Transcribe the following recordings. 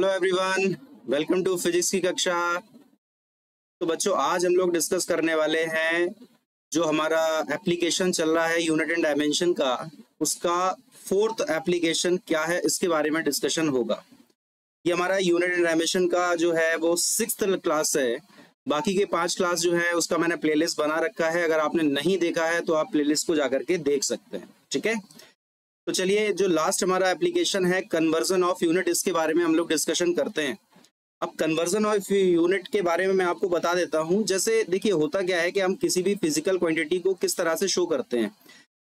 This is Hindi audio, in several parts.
Hello everyone, welcome to physics की कक्षा। तो बच्चों, आज हम लोग डिस्कस करने वाले हैं जो हमारा एप्लीकेशन चल रहा है यूनिट एंड डायमेंशन का, उसका फोर्थ एप्लीकेशन क्या है इसके बारे में डिस्कशन होगा। ये हमारा यूनिट एंड डायमेंशन का जो है वो 6th क्लास है। बाकी के 5 क्लास जो है उसका मैंने प्लेलिस्ट बना रखा है। अगर आपने नहीं देखा है तो आप प्लेलिस्ट को जाकर के देख सकते हैं, ठीक है। तो चलिए, जो लास्ट हमारा एप्लीकेशन है कन्वर्जन ऑफ यूनिट, इसके बारे में हम लोग डिस्कशन करते हैं। अब कन्वर्जन ऑफ यूनिट के बारे में मैं आपको बता देता हूं। जैसे देखिए, होता क्या है कि हम किसी भी फिजिकल क्वांटिटी को किस तरह से शो करते हैं।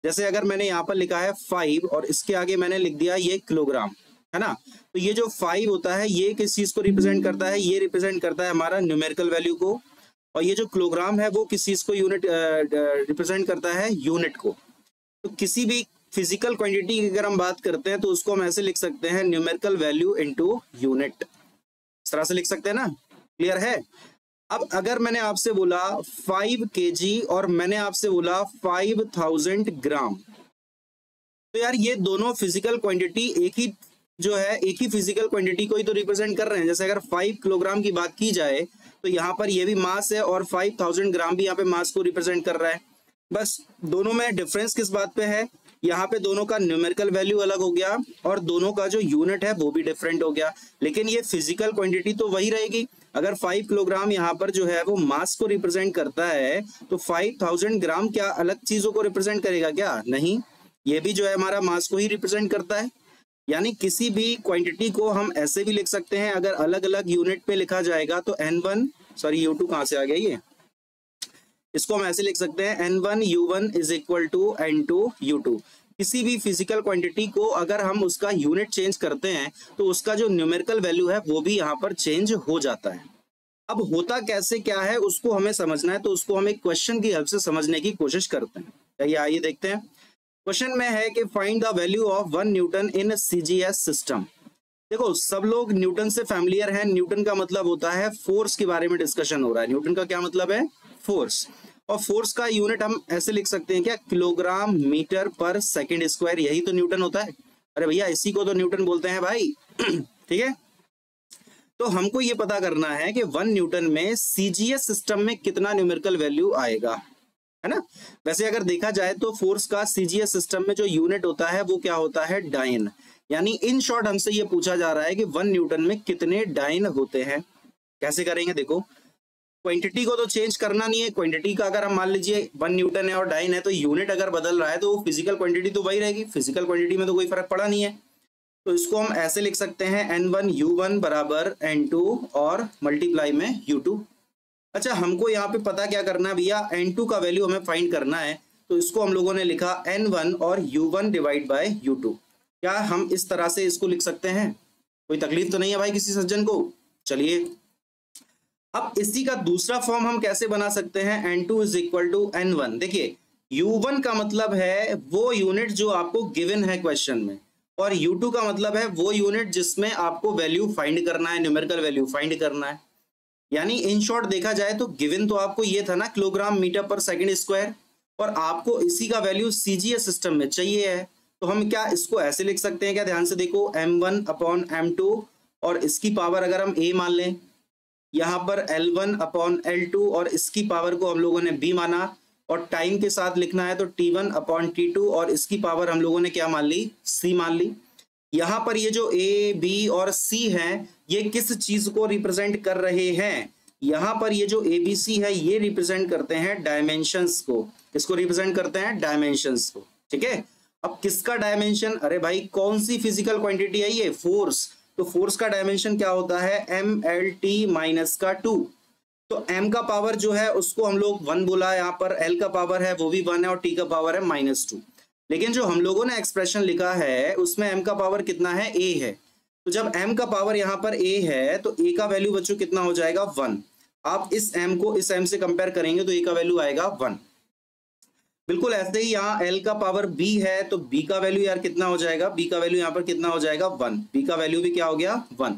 जैसे अगर मैंने यहाँ पर लिखा है 5 और इसके आगे मैंने लिख दिया ये किलोग्राम, है ना। तो ये जो 5 होता है ये किस चीज को रिप्रेजेंट करता है? ये रिप्रेजेंट करता है हमारा न्यूमेरिकल वैल्यू को। और ये जो किलोग्राम है वो किस चीज को यूनिट रिप्रेजेंट करता है? यूनिट को। तो किसी भी फिजिकल क्वांटिटी की अगर हम बात करते हैं तो उसको हम ऐसे लिख सकते हैं, न्यूमेरिकल वैल्यू इनटू यूनिट। इस तरह से लिख सकते हैं ना, क्लियर है। अब अगर मैंने आपसे बोला 5 kg और मैंने आपसे बोला 5000 ग्राम, तो यार ये दोनों फिजिकल क्वांटिटी एक ही जो है, एक ही फिजिकल क्वांटिटी को ही तो रिप्रेजेंट कर रहे हैं। जैसे अगर 5 किलोग्राम की बात की जाए तो यहाँ पर ये भी मास है और 5000 ग्राम भी यहाँ पे मास को रिप्रेजेंट कर रहा है। बस दोनों में डिफरेंस किस बात पे है? यहाँ पे दोनों का न्यूमेरिकल वैल्यू अलग हो गया और दोनों का जो यूनिट है वो भी डिफरेंट हो गया, लेकिन ये फिजिकल क्वांटिटी तो वही रहेगी। अगर 5 किलोग्राम यहाँ पर जो है वो मास को रिप्रेजेंट करता है तो 5000 ग्राम क्या अलग चीजों को रिप्रेजेंट करेगा? क्या नहीं, ये भी जो है हमारा मास को ही रिप्रेजेंट करता है। यानी किसी भी क्वांटिटी को हम ऐसे भी लिख सकते हैं, अगर अलग अलग यूनिट पे लिखा जाएगा तो U2 कहाँ से आ गया? ये इसको हम ऐसे लिख सकते हैं, N1U1 is equal to N2U2। किसी भी फिजिकल क्वांटिटी को अगर हम उसका यूनिट चेंज करते हैं तो उसका जो न्यूमेरिकल वैल्यू है वो भी यहाँ पर चेंज हो जाता है। अब होता कैसे क्या है उसको हमें समझना है, तो उसको हम एक क्वेश्चन की हेल्प से समझने की कोशिश करते हैं। चलिए आइए देखते हैं। क्वेश्चन में है कि find the value of 1 Newton in CGS system. देखो, सब लोग न्यूटन से फैमिलियर हैं। न्यूटन का मतलब होता है फोर्स के बारे में डिस्कशन हो रहा है। न्यूटन का क्या मतलब है? फोर्स। और फोर्स का यूनिट हम ऐसे लिख सकते हैं क्या? Kilogram metre per second square, यही तो न्यूटन होता है। अरे भैया, इसी को तो न्यूटन बोलते हैं भाई। ठीक है। तो हमको ये पता करना है कि 1 न्यूटन में CGS सिस्टम में कितना न्यूमेरिकल वैल्यू आएगा, है ना। वैसे अगर देखा जाए तो फोर्स का CGS सिस्टम में जो यूनिट होता है वो क्या होता है? डाइन। यानी इन शॉर्ट हमसे ये पूछा जा रहा है कि 1 न्यूटन में कितने डाइन होते हैं। कैसे करेंगे? देखो, क्वांटिटी को तो चेंज करना नहीं है। क्वांटिटी का अगर हम मान लीजिए 1 न्यूटन है और डाइन है, तो यूनिट अगर बदल रहा है तो वो फिजिकल क्वांटिटी तो वही रहेगी। फिजिकल क्वांटिटी में तो कोई फर्क पड़ा नहीं है। तो इसको हम ऐसे लिख सकते हैं, N1U1 बराबर N2 और मल्टीप्लाई में U2। अच्छा, हमको यहाँ पे पता क्या करना है भैया? N2 का वैल्यू हमें फाइंड करना है। तो इसको हम लोगों ने लिखा N1 और U1 डिवाइड बाय U2। क्या हम इस तरह से इसको लिख सकते हैं? कोई तकलीफ तो नहीं है भाई किसी सज्जन को? चलिए, अब इसी का दूसरा फॉर्म हम कैसे बना सकते हैं? N2 is equal to N1। देखिए, U1 का मतलब है वो यूनिट जो आपको गिवन है क्वेश्चन में, और U2 का मतलब है वो यूनिट जिसमें आपको वैल्यू फाइंड करना है, न्यूमेरिकल वैल्यू फाइंड करना है। यानी इन शॉर्ट देखा जाए तो गिवन तो आपको ये था ना, kilogram metre per second square, और आपको इसी का वैल्यू CGS सिस्टम में चाहिए है। तो हम क्या इसको ऐसे लिख सकते हैं क्या? ध्यान से देखो, M1 अपॉन M2 और इसकी पावर अगर हम A मान लें, यहाँ पर L1 अपॉन L2 और इसकी पावर को हम लोगों ने B माना, और टाइम के साथ लिखना है तो T1 अपॉन T2 और इसकी पावर हम लोगों ने क्या मान ली? C मान ली। यहाँ पर ये जो A, B और C हैं ये किस चीज को रिप्रेजेंट कर रहे हैं? यहाँ पर ये जो ABC है ये रिप्रेजेंट करते हैं डायमेंशंस को। किसको रिप्रेजेंट करते हैं? डायमेंशंस को। ठीक है। अब किसका डायमेंशन? अरे भाई, कौन सी फिजिकल क्वांटिटी है ये? फोर्स। तो फोर्स का डायमेंशन क्या होता है? MLT माइनस का 2। तो M का पावर जो है उसको हम लोग 1 बोला, यहाँ पर L का पावर है वो भी 1 है और T का पावर है -2। लेकिन जो हम लोगों ने एक्सप्रेशन लिखा है उसमें M का पावर कितना है? A है। तो जब M का पावर यहाँ पर A है तो A का वैल्यू बच्चों कितना हो जाएगा? 1। आप इस M को इस M से कंपेयर करेंगे तो A का वैल्यू आएगा 1। बिल्कुल ऐसे ही यहाँ L का पावर B है तो B का वैल्यू यार कितना हो जाएगा? B का वैल्यू यहाँ पर कितना हो जाएगा? 1। B का वैल्यू भी क्या हो गया? 1।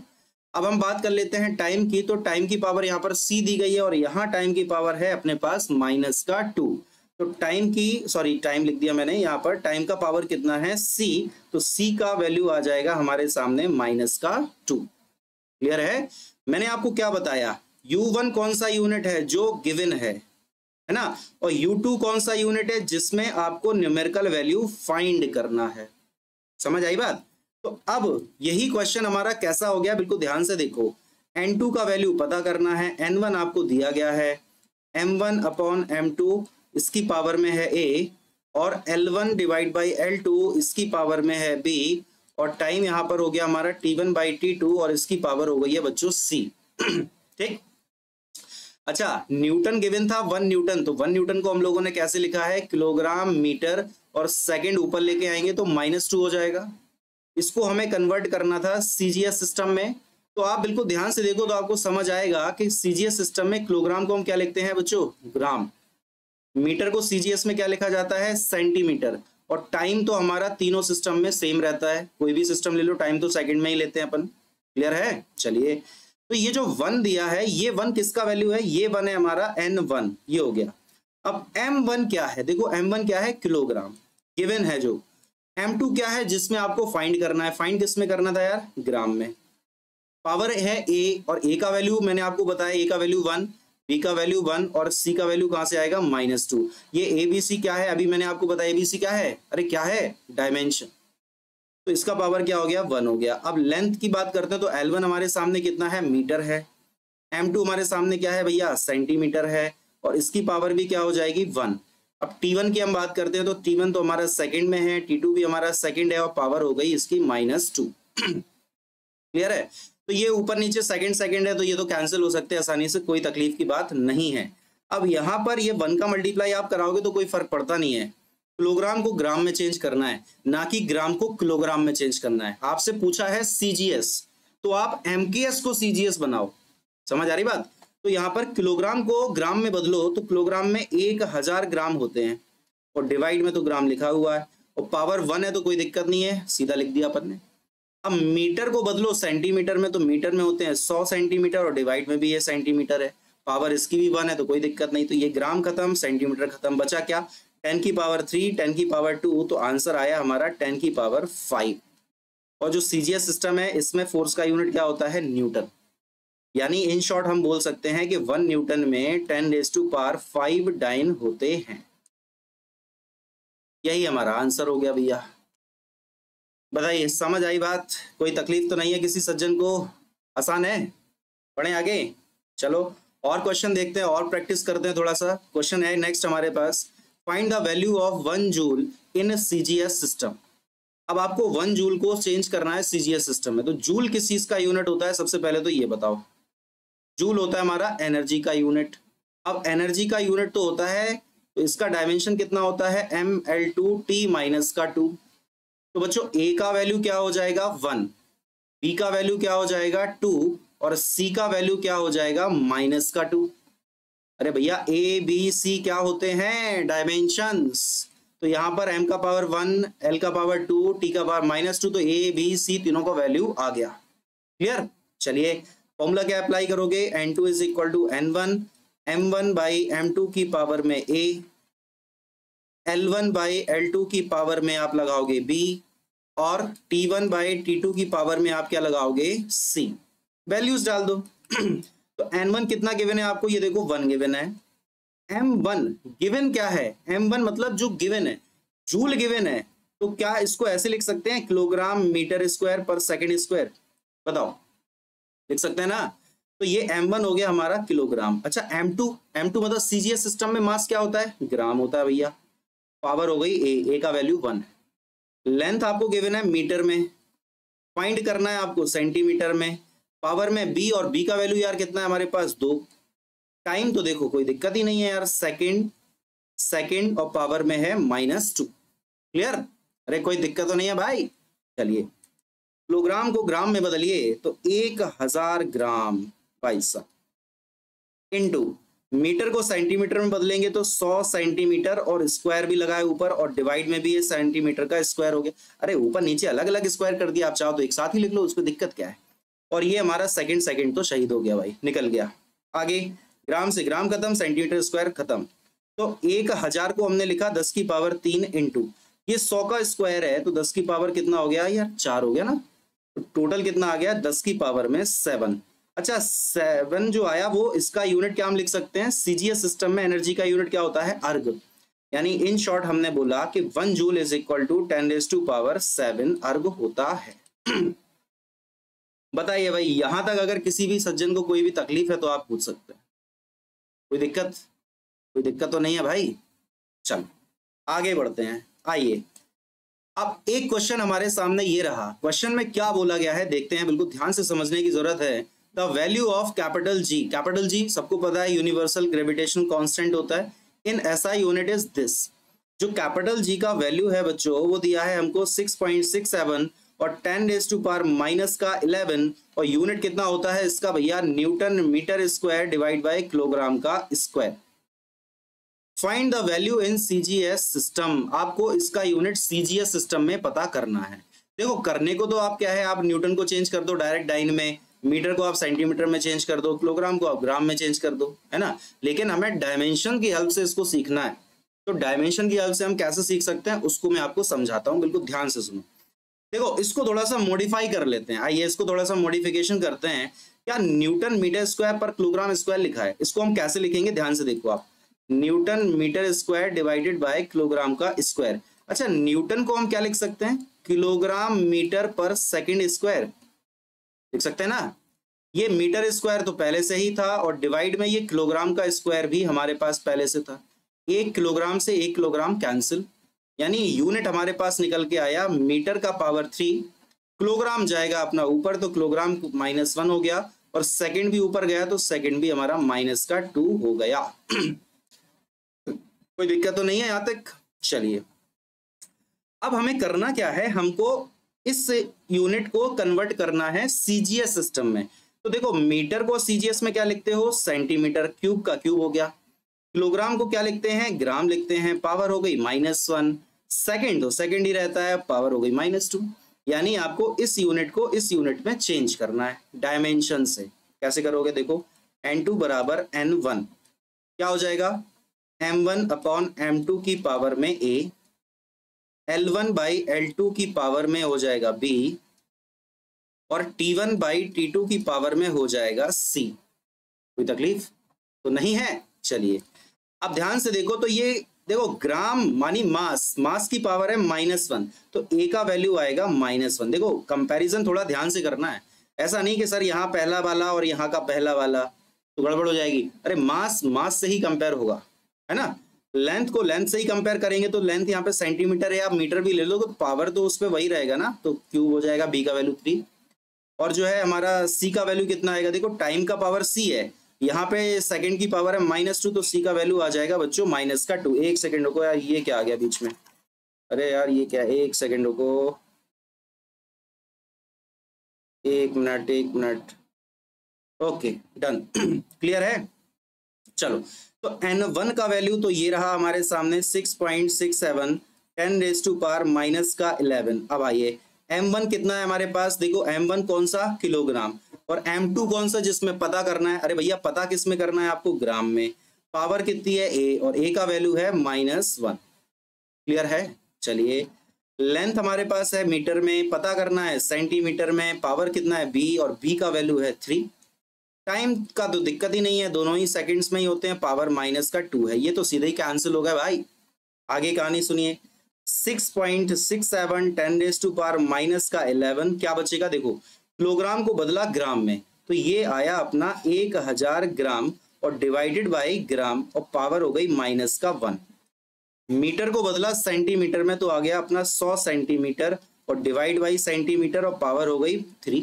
अब हम बात कर लेते हैं टाइम की। तो टाइम की पावर यहाँ पर C दी गई है और यहाँ टाइम की पावर है अपने पास -2। तो टाइम लिख दिया मैंने, यहाँ पर टाइम का पावर कितना है? C। तो C का वैल्यू आ जाएगा हमारे सामने -2। क्लियर है? मैंने आपको क्या बताया, U1 कौन सा यूनिट है जो गिवन है ना, और U2 कौन सा यूनिट है जिसमें आपको न्यूमेरिकल वैल्यू फाइंड करना है। समझ आई बात? तो अब यही क्वेश्चन हमारा कैसा हो गया, बिल्कुल ध्यान से देखो। N2 का वैल्यू पता करना है, N1 आपको दिया गया है, M1 अपॉन M2 इसकी पावर में है A, और L1 डिवाइड बाई L2 इसकी पावर में है B, और टाइम यहाँ पर हो गया हमारा T1 बाई T2 और इसकी पावर हो गई है बच्चों C। ठीक, अच्छा न्यूटन गिवन था 1 न्यूटन, तो 1 न्यूटन को हम लोगों ने कैसे लिखा है, किलोग्राम मीटर और सेकंड ऊपर लेके आएंगे तो -2 हो जाएगा। इसको हमें कन्वर्ट करना था सीजीएस सिस्टम में, तो आप बिल्कुल ध्यान से देखो तो आपको समझ आएगा कि सीजीएस सिस्टम में किलोग्राम को हम क्या लिखते हैं बच्चों, ग्राम। मीटर को सीजीएस में क्या लिखा जाता है, सेंटीमीटर। और टाइम तो हमारा तीनों सिस्टम में सेम रहता है, कोई भी सिस्टम ले लो टाइम तो सेकंड में ही लेते हैं अपन। क्लियर है? चलिए, तो ये जो 1 दिया है, ये 1 किसका वैल्यू है, ये 1 है हमारा N1, ये हो गया। अब M1 क्या है, देखो M1 क्या है, किलोग्राम गिवन है जो। M2 क्या है जिसमें आपको फाइंड करना है, फाइंड किस में करना था यार, ग्राम में। पावर है A, और A का वैल्यू मैंने आपको बताया, A का वैल्यू 1, B का वैल्यू 1 और C का वैल्यू कहां से आएगा, -2। ये ABC क्या है, अभी मैंने आपको बताया ABC क्या है, अरे क्या है, डायमेंशन। तो इसका पावर क्या हो गया, 1 हो गया। अब लेंथ की बात करते हैं तो L1 हमारे सामने कितना है, मीटर है। M2 हमारे सामने क्या है भैया, सेंटीमीटर है, और इसकी पावर भी क्या हो जाएगी, 1। अब T1 की हम बात करते हैं तो T1 तो हमारा सेकंड में है, T2 भी हमारा सेकंड है, और पावर हो गई इसकी -2। क्लियर है? तो ये ऊपर नीचे सेकंड सेकंड है तो ये तो कैंसिल हो सकते हैं आसानी से, कोई तकलीफ की बात नहीं है। अब यहाँ पर ये 1 का मल्टीप्लाई आप कराओगे तो कोई फर्क पड़ता नहीं है, किलोग्राम को ग्राम में चेंज करना है, ना कि ग्राम को किलोग्राम में चेंज करना है। आपसे पूछा है सीजीएस, तो आप एमकेएस को सीजीएस बनाओ। समझ आ रही बात? तो यहाँ पर किलोग्राम को ग्राम में बदलो तो किलोग्राम में 1000 ग्राम होते हैं, और डिवाइड में तो ग्राम लिखा हुआ है, और पावर 1 है तो कोई दिक्कत नहीं है, सीधा लिख दिया अपन ने। अब मीटर को बदलो सेंटीमीटर में, तो मीटर में होते हैं 100 सेंटीमीटर, और डिवाइड में भी ये सेंटीमीटर है, पावर इसकी भी 1 है तो कोई दिक्कत नहीं। तो ये ग्राम खत्म, सेंटीमीटर खत्म, बचा क्या, 10 की पावर 3, 10 की पावर 2, तो आंसर आया हमारा 10 की पावर 5। और जो सीजीएस सिस्टम है इसमें फोर्स का यूनिट क्या होता है, न्यूटन। यानी इन शॉर्ट हम बोल सकते हैं कि 1 न्यूटन में 10⁵ डाइन होते हैं। यही हमारा आंसर हो गया भैया। बताइए समझ आई बात, कोई तकलीफ तो नहीं है किसी सज्जन को, आसान है? पढ़ें आगे, चलो और क्वेश्चन देखते हैं और प्रैक्टिस करते हैं थोड़ा सा। क्वेश्चन है नेक्स्ट हमारे पास, find the value of 1 joule in CGS system. अब आपको 1 जूल को चेंज करना है सीजीएस सिस्टम में, तो जूल किस चीज का यूनिट होता है, सबसे पहले तो ये बताओ। जूल होता है हमारा एनर्जी का यूनिट। अब एनर्जी का यूनिट तो होता है, तो इसका डायमेंशन कितना होता है, mL2T-2। तो बच्चों A का वैल्यू क्या हो जाएगा, 1, B का वैल्यू क्या हो जाएगा, 2, और C का वैल्यू क्या हो जाएगा, -2। अरे भैया A B C क्या होते हैं, डायमेंशंस। तो यहाँ पर m का पावर 1, L का पावर 2, T का पावर -2, तो A B C तीनों का वैल्यू आ गया। क्लियर? चलिए फॉर्मूला क्या अप्लाई करोगे, N2 is equal to N1, M1 by M2 की पावर में A, L1 बाई L2 की पावर में आप लगाओगे B, और T1 बाई T2 की पावर में आप क्या लगाओगे, C। वैल्यूज डाल दो। तो N1 कितना गिवन है आपको, ये देखो 1 गिवन है। M1 गिवन क्या है, M1 मतलब जो गिवन है, जूल गिवन है, तो क्या इसको ऐसे लिख सकते हैं, किलोग्राम मीटर स्क्वायर पर सेकंड स्क्वायर, बताओ लिख सकते हैं ना। तो ये M1 हो गया हमारा किलोग्राम। अच्छा M2 मतलब सीजीएस सिस्टम में मास क्या होता है, ग्राम होता है भैया। पावर हो गई A का वैल्यू 1। लेंथ आपको गिवन है मीटर में, फाइंड करना है आपको सेंटीमीटर में, पावर में B, और B का वैल्यू यार कितना है हमारे पास 2। टाइम तो देखो कोई दिक्कत ही नहीं है यार, सेकंड और पावर में है -2। क्लियर? अरे कोई दिक्कत तो नहीं है भाई। चलिए किलोग्राम को ग्राम में बदलिए, तो 1000 ग्राम भाई साहब, इनटू मीटर को सेंटीमीटर में बदलेंगे तो 100 सेंटीमीटर, और स्क्वायर भी लगाए ऊपर, और डिवाइड में भी ये सेंटीमीटर का स्क्वायर हो गया। अरे ऊपर नीचे अलग अलग स्क्वायर कर दिया, आप चाहो तो एक साथ ही लिख लो, उसमें दिक्कत क्या है। और ये हमारा सेकंड तो शहीद हो गया भाई, निकल गया। आगे ग्राम से ग्राम खत्म, सेंटीमीटर स्क्वायर खत्म। तो 1000 को हमने लिखा 10 की पावर 3 इंटू ये 100 का स्क्वायर है, तो 10 की पावर कितना हो गया यार, 4 हो गया ना। तो टोटल कितना आ गया 10 की पावर में 7। अच्छा 7 जो आया वो इसका यूनिट क्या हम लिख सकते हैं, सीजीएस सिस्टम में एनर्जी का यूनिट क्या होता है, अर्ग। यानी इन शॉर्ट हमने बोला कि 1 जूल इज इक्वल टू 10⁻⁷ अर्ग होता है। बताइए भाई, यहां तक अगर किसी भी सज्जन को कोई भी तकलीफ है तो आप पूछ सकते हैं, कोई दिक्कत तो नहीं है भाई। चलो आगे बढ़ते हैं। आइए अब एक क्वेश्चन हमारे सामने ये रहा, क्वेश्चन में क्या बोला गया है देखते हैं, बिल्कुल ध्यान से समझने की जरूरत है। The value of capital G सबको पता है यूनिवर्सल ग्रेविटेशन कांस्टेंट होता है, in SI unit is this. जो कैपिटल जी का वैल्यू है बच्चों वो दिया है हमको 6.67 और 10⁻⁻11 और यूनिट कितना होता है इसका भैया, newton metre square divide by kilogram का square. Find the value in CGS system, आपको इसका यूनिट सीजीएस सिस्टम में पता करना है। देखो करने को तो आप क्या है, आप न्यूटन को चेंज कर दो डायरेक्ट डाइन में, मीटर को आप सेंटीमीटर में चेंज कर दो, किलोग्राम को आप ग्राम में चेंज कर दो, है ना। लेकिन हमें डायमेंशन की हेल्प से इसको सीखना है। तो डायमेंशन की हेल्प से हम कैसे सीख सकते हैं उसको मैं आपको समझाता हूँ, बिल्कुल ध्यान से सुनो। देखो इसको थोड़ा सा मॉडिफाई कर लेते हैं, आइए इसको थोड़ा सा मॉडिफिकेशन करते हैं। क्या न्यूटन मीटर स्क्वायर पर किलोग्राम स्क्वायर लिखा है, इसको हम कैसे लिखेंगे ध्यान से देखो आप, newton metre square divided by kilogram का स्क्वायर। अच्छा न्यूटन को हम क्या लिख सकते हैं, kilogram metre per second square लिख सकते हैं ना। ये मीटर स्क्वायर तो पहले से ही था और डिवाइड में ये किलोग्राम का स्क्वायर भी हमारे पास पहले से था। 1 किलोग्राम से 1 किलोग्राम कैंसिल, यानी यूनिट हमारे पास निकल के आया मीटर का पावर 3, किलोग्राम जाएगा अपना ऊपर तो किलोग्राम -1 हो गया, और सेकंड भी ऊपर गया तो सेकंड भी हमारा -2 हो गया। कोई दिक्कत तो नहीं है यहाँ तक। चलिए अब हमें करना क्या है, हमको इस यूनिट को कन्वर्ट करना है सीजीएस सिस्टम में। तो देखो मीटर को सीजीएस में क्या लिखते हो, सेंटीमीटर क्यूब का क्यूब हो गया, किलोग्राम को क्या लिखते हैं, ग्राम लिखते हैं, पावर हो गई -1, सेकंड तो सेकंड ही रहता है, पावर हो गई -2। यानी आपको इस यूनिट को इस यूनिट में चेंज करना है डायमेंशन से। कैसे करोगे, देखो n2 बराबर n1 क्या हो जाएगा, m1 अपॉन m2 की पावर में a, L1 बाई L2 की पावर में हो जाएगा b, और T1 बाई T2 की पावर में हो जाएगा c। कोई तकलीफ तो नहीं है। चलिए अब ध्यान से देखो, तो ये देखो ग्राम मानी मास की पावर है -1, तो a का वैल्यू आएगा -1। देखो कंपैरिजन थोड़ा ध्यान से करना है, ऐसा नहीं कि सर यहाँ पहला वाला और यहाँ का पहला वाला तो गड़बड़ हो जाएगी। अरे मास से ही कंपेयर होगा, है ना। लेंथ को लेंथ से ही कंपेयर करेंगे, तो लेंथ यहाँ पे सेंटीमीटर है, आप मीटर भी ले लो तो पावर तो उस पर वही रहेगा ना, तो क्यूब हो जाएगा, b का वैल्यू 3। और जो है हमारा c का वैल्यू कितना आएगा, देखो टाइम का पावर c है, यहाँ पे सेकंड की पावर है -2, तो c का वैल्यू आ जाएगा बच्चों -2। एक सेकंड को यार, ये क्या आ गया बीच में, अरे यार ये क्या, एक सेकंड को, एक मिनट, ओके डन। क्लियर है। चलो तो n1 का वैल्यू तो ये रहा हमारे सामने 6.67 10⁻⁻11। अब आइए m1 कितना है हमारे पास, देखो m1 कौन सा, किलोग्राम, और m2 कौन सा जिसमें पता करना है, अरे भैया पता किस में करना है आपको, ग्राम में। पावर कितनी है a, और a का वैल्यू है -1। क्लियर है। चलिए लेंथ हमारे पास है मीटर में, पता करना है सेंटीमीटर में, पावर कितना है b, और b का वैल्यू है 3। टाइम का तो दिक्कत ही नहीं है, दोनों ही सेकंड्स में ही होते हैं, पावर -2 है, ये तो सीधे ही कैंसिल हो गया भाई। आगे कहानी सुनिए, 6.67 10⁻⁻11 क्या बचेगा, देखो किलोग्राम को बदला ग्राम में, तो ये आया अपना 1000 ग्राम, और डिवाइडेड बाय ग्राम, और पावर हो गई -1। मीटर को बदला सेंटीमीटर में, तो आ गया अपना 100 सेंटीमीटर, और डिवाइड बाई सेंटीमीटर, और पावर हो गई 3।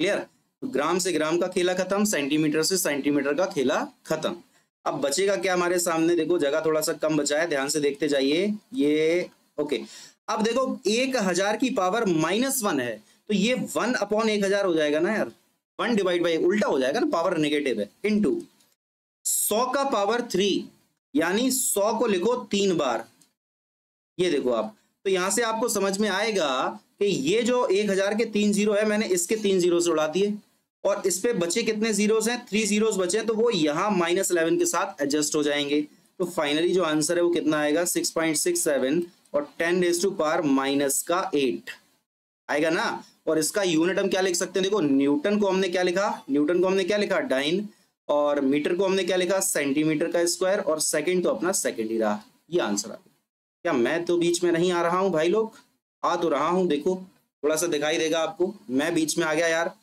क्लियर। ग्राम से ग्राम का खेला खत्म, सेंटीमीटर से सेंटीमीटर का खेला खत्म। अब बचेगा क्या हमारे सामने, देखो जगह थोड़ा सा कम बचा है, ध्यान से देखते जाइए। ये ओके, अब देखो 1000 की पावर -1 है, तो ये 1/1000 हो जाएगा ना यार, 1 डिवाइड बाई, उल्टा हो जाएगा ना, पावर नेगेटिव है, इनटू 100 का पावर 3, यानी 100 को लिखो 3 बार। ये देखो आप, तो यहां से आपको समझ में आएगा कि ये जो 1000 के 3 जीरो है, मैंने इसके 3 जीरो से उड़ा दिए, और इस पे बचे कितने जीरोस हैं, 3 जीरोस बचे, तो वो यहाँ -11 के साथ एडजस्ट हो जाएंगे। तो फाइनली जो आंसर है वो कितना आएगा, 6.67 और 10⁻⁻8 आएगा ना। और इसका यूनिट हम क्या लिख सकते हैं, देखो न्यूटन को हमने क्या लिखा, न्यूटन को हमने क्या लिखा डाइन, और मीटर को हमने क्या लिखा सेंटीमीटर का स्क्वायर, और सेकंड तो अपना सेकंड ही रहा। ये आंसर आ गया। क्या मैं तो बीच में नहीं आ रहा हूँ भाई लोग, आ तो रहा हूँ, देखो थोड़ा सा दिखाई देगा आपको, मैं बीच में आ गया यार,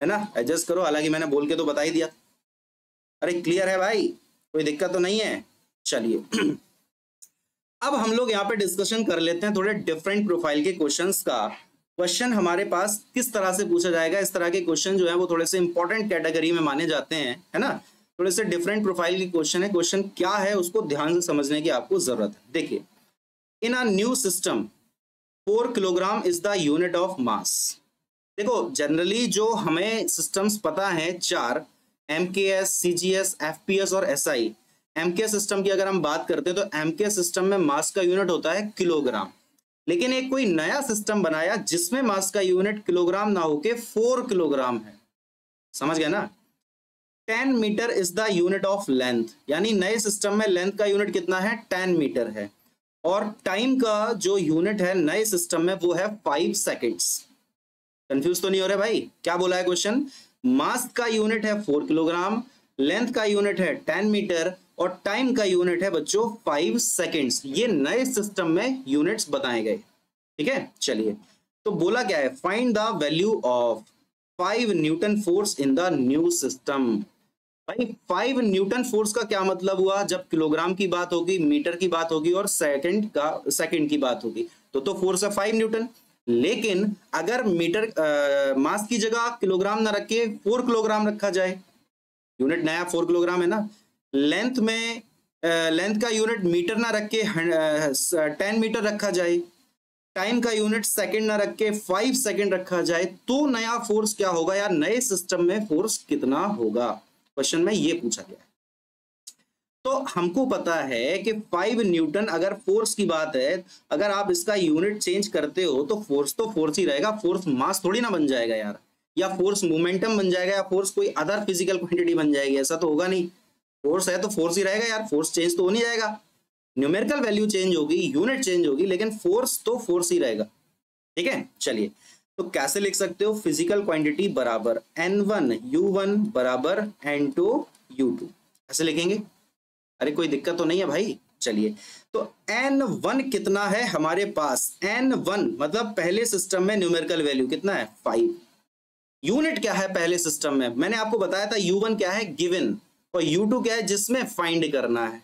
है ना, एडजस्ट करो, हालांकि मैंने बोल के तो बता ही दिया। अरे क्लियर है भाई, कोई दिक्कत तो नहीं है। चलिए अब हम लोग यहाँ पे डिस्कशन कर लेते हैं थोड़े डिफरेंट प्रोफाइल के क्वेश्चंस का। क्वेश्चन हमारे पास किस तरह से पूछा जाएगा, इस तरह के क्वेश्चन जो है वो थोड़े से इंपॉर्टेंट कैटेगरी में माने जाते हैं, है ना, थोड़े से डिफरेंट प्रोफाइल के क्वेश्चन है। क्वेश्चन क्या है उसको ध्यान से समझने की आपको जरूरत है। देखिए, in a new system 4 kilogram is the unit of mass. देखो जनरली जो हमें सिस्टम्स पता है 4, MKS, CGS, FPS और SI। MKS सिस्टम की अगर हम बात करते हैं तो MKS सिस्टम में मास का यूनिट होता है किलोग्राम, लेकिन एक कोई नया सिस्टम बनाया जिसमें मास का यूनिट किलोग्राम ना होके 4 किलोग्राम है। समझ गया ना। 10 metre is the unit of length, यानी नए सिस्टम में लेंथ का यूनिट कितना है 10 मीटर है, और टाइम का जो यूनिट है नए सिस्टम में वो है 5 सेकेंड्स। कंफ्यूज तो नहीं हो रहे भाई, क्या बोला है क्वेश्चन, मास का यूनिट है 4 किलोग्राम, लेंथ का यूनिट है 10 मीटर और टाइम का यूनिट है बच्चों 5 सेकेंड्स। ये नए सिस्टम में यूनिट्स बताए गए, ठीक है। चलिए तो बोला क्या है, find the value of 5 Newton force in the new system. भाई 5 न्यूटन फोर्स का क्या मतलब हुआ, जब किलोग्राम की बात होगी, मीटर की बात होगी और सेकंड की बात होगी तो फोर्स है 5 न्यूटन। लेकिन अगर मीटर मास की जगह किलोग्राम ना रख के 4 किलोग्राम रखा जाए, यूनिट नया 4 किलोग्राम है ना, लेंथ में लेंथ का यूनिट मीटर ना रख के 10 मीटर रखा जाए, टाइम का यूनिट सेकंड ना रख के 5 सेकंड रखा जाए, तो नया फोर्स क्या होगा यार, नए सिस्टम में फोर्स कितना होगा, क्वेश्चन में ये पूछा गया है। तो हमको पता है कि 5 न्यूटन अगर फोर्स की बात है, अगर आप इसका यूनिट चेंज करते हो तो फोर्स ही रहेगा, फोर्स मास थोड़ी ना बन जाएगा यार, या फोर्स मोमेंटम बन जाएगा, या फोर्स कोई अदर फिजिकल क्वांटिटी बन जाएगी, ऐसा तो होगा नहीं। फोर्स है तो फोर्स ही रहेगा यार, फोर्स चेंज तो हो नहीं जाएगा, न्यूमेरिकल वैल्यू चेंज होगी, यूनिट चेंज होगी, लेकिन फोर्स तो फोर्स ही रहेगा, ठीक है। चलिए तो कैसे लिख सकते हो, फिजिकल क्वांटिटी बराबर N1 U1 बराबर N2 U2, ऐसे लिखेंगे। अरे कोई दिक्कत तो नहीं है भाई। चलिए तो N1 कितना है हमारे पास, N1 मतलब पहले सिस्टम में न्यूमेरिकल वैल्यू कितना है 5। यूनिट क्या है पहले सिस्टम में, मैंने आपको बताया था U1 क्या है गिवन, और U2 क्या है जिसमें फाइंड करना है।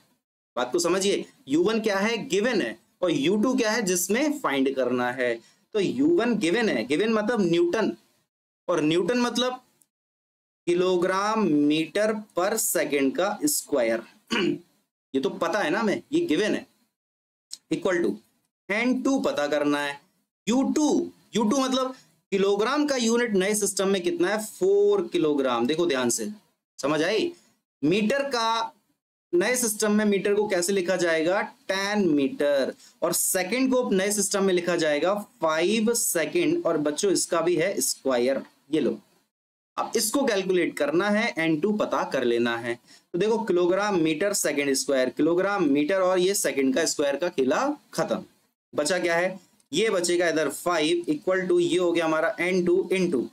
बात को समझिए, U1 क्या है गिवन है, और U2 क्या है जिसमें फाइंड करना है। तो U1 गिवन है, गिवन मतलब न्यूटन, और न्यूटन मतलब किलोग्राम मीटर पर सेकंड का स्क्वायर ये तो पता है ना, मैं ये गिवन है, इक्वल टू N2 पता करना है, U2 मतलब किलोग्राम का यूनिट नए सिस्टम में कितना है 4 किलोग्राम। देखो ध्यान से, समझ आई। मीटर का नए सिस्टम में मीटर को कैसे लिखा जाएगा 10 मीटर, और सेकंड को नए सिस्टम में लिखा जाएगा 5 सेकंड, और बच्चों इसका भी है स्क्वायर। ये लो, अब इसको कैलकुलेट करना है, N2 पता कर लेना है। तो देखो kilogram metre second square, kilogram metre और ये सेकंड का स्क्वायर का खेला खत्म। बचा क्या है, ये बचेगा इधर 5 इक्वल टू ये हो गया हमारा N2 इंटू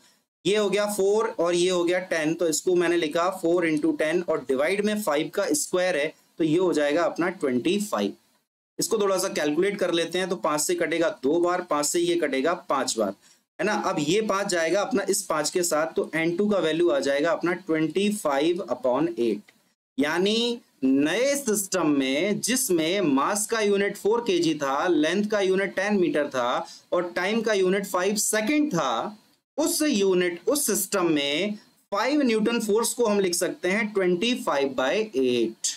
ये हो गया 4 और ये हो गया 10, तो इसको मैंने लिखा 4 इंटू 10 और डिवाइड में 5 का स्क्वायर है, तो ये हो जाएगा अपना 25। इसको थोड़ा सा कैलकुलेट कर लेते हैं, तो 5 से कटेगा 2 बार, 5 से ये कटेगा 5 बार, है ना। अब ये 5 जाएगा अपना इस 5 के साथ, तो N2 का वैल्यू आ जाएगा अपना 25/8। यानी नए सिस्टम में जिसमें मास का यूनिट 4 kg था, लेंथ का यूनिट 10 मीटर था और टाइम का यूनिट 5 सेकंड था, उस सिस्टम में 5 न्यूटन फोर्स को हम लिख सकते हैं 25/8।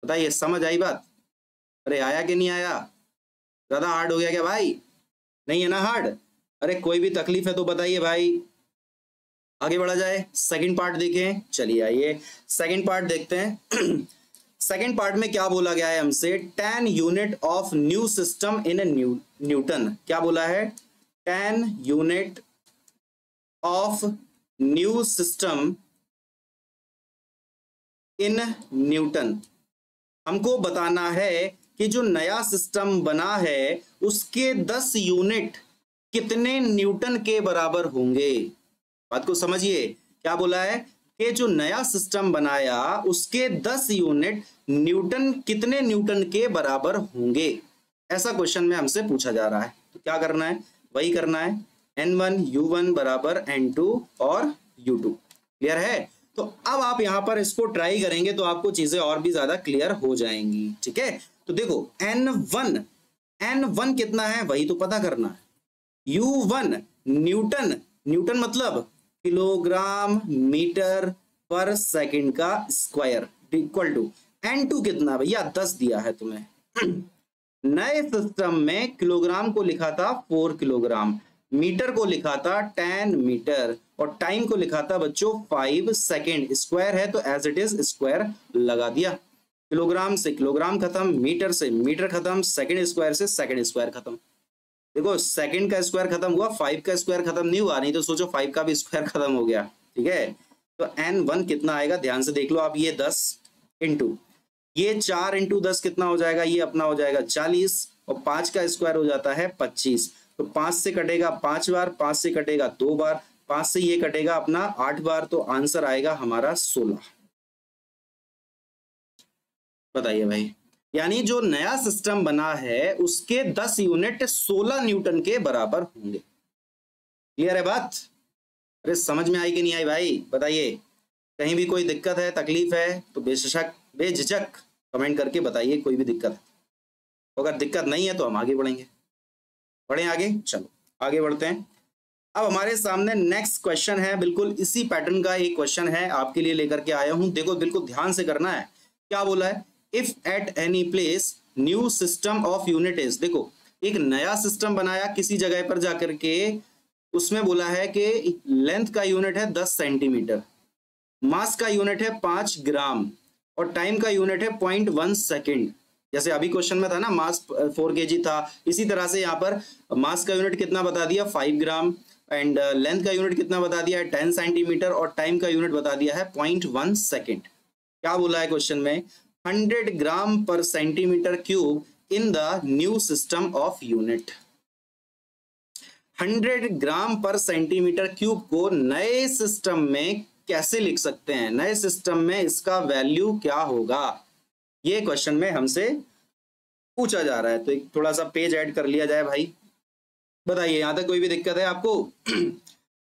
बताइए समझ आई बात। अरे आया कि नहीं आया, ज्यादा हार्ड हो गया क्या भाई, नहीं है ना हार्ड। अरे कोई भी तकलीफ है तो बताइए भाई, आगे बढ़ा जाए। सेकंड पार्ट देखें, चलिए आइए सेकंड पार्ट देखते हैं। सेकंड पार्ट में क्या बोला गया है हमसे, 10 unit of new system in newton. क्या बोला है, 10 unit of new system in newton. हमको बताना है कि जो नया सिस्टम बना है उसके 10 यूनिट कितने न्यूटन के बराबर होंगे। बात को समझिए, क्या बोला है कि जो नया सिस्टम बनाया उसके 10 यूनिट न्यूटन कितने न्यूटन के बराबर होंगे, ऐसा क्वेश्चन में हमसे पूछा जा रहा है। तो क्या करना है, वही करना है, N1 U1 बराबर N2 और U2। क्लियर है। तो अब आप यहां पर इसको ट्राई करेंगे तो आपको चीजें और भी ज्यादा क्लियर हो जाएंगी। ठीक है, तो देखो N1 कितना है वही तो पता करना है। U1 न्यूटन, न्यूटन मतलब किलोग्राम मीटर पर सेकंड का स्क्वायर, इक्वल टू N2 कितना भैया 10 दिया है तुम्हें। नए सिस्टम में किलोग्राम को लिखा था 4 किलोग्राम, मीटर को लिखा था 10 मीटर और टाइम को लिखा था बच्चों 5 सेकेंड। स्क्वायर है तो एज इट इज स्क्वायर लगा दिया। किलोग्राम से किलोग्राम खत्म, मीटर से मीटर खत्म, सेकेंड स्क्वायर से सेकेंड स्क्वायर खत्म। देखो सेकेंड का स्क्वायर खत्म हुआ, 5 का स्क्वायर खत्म नहीं हुआ, नहीं तो सोचो 5 का भी स्क्वायर खत्म हो गया। ठीक है, तो N1 कितना आएगा ध्यान से देख लो आप, ये 10 इंटू ये 4 इंटू 10 कितना हो जाएगा, ये अपना हो जाएगा 40 और 5 का स्क्वायर हो जाता है 25। तो 5 से कटेगा 5 बार, 5 से कटेगा 2 बार, 5 से ये कटेगा अपना 8 बार, तो आंसर आएगा हमारा 16। बताइए भाई, यानी जो नया सिस्टम बना है उसके 10 यूनिट 16 न्यूटन के बराबर होंगे। क्लियर है बात? अरे समझ में आई कि नहीं आई भाई, बताइए। कहीं भी कोई दिक्कत है, तकलीफ है तो बेझिझक कमेंट करके बताइए, कोई भी दिक्कत है। अगर दिक्कत नहीं है तो हम आगे बढ़ेंगे। बढ़े आगे, चलो आगे बढ़ते हैं। अब हमारे सामने नेक्स्ट क्वेश्चन है, बिल्कुल इसी पैटर्न का एक क्वेश्चन है, आपके लिए लेकर के आया हूं। देखो बिल्कुल ध्यान से करना है। क्या बोला है, if at any place new system of unit is, देखो एक नया सिस्टम बनाया किसी जगह पर जाकर के, उसमें बोला है कि लेंथ का यूनिट है 10 सेंटीमीटर, मास का यूनिट है 5 ग्राम और टाइम का यूनिट है 0.1 सेकेंड। जैसे अभी क्वेश्चन में था ना मास 4 kg था, इसी तरह से यहाँ पर मास का यूनिट कितना बता दिया 5 ग्राम एंड लेंथ का यूनिट कितना बता दिया है 10 सेंटीमीटर और टाइम का यूनिट बता दिया है 0.1 सेकेंड। क्या बोला है क्वेश्चन में, 100 ग्राम पर centimetre cube in the new system of unit. 100 ग्राम पर सेंटीमीटर क्यूब को नए सिस्टम में कैसे लिख सकते हैं, नए सिस्टम में इसका वैल्यू क्या होगा, ये क्वेश्चन में हमसे पूछा जा रहा है। तो एक थोड़ा सा पेज ऐड कर लिया जाए भाई। बताइए यहां तक कोई भी दिक्कत है आपको?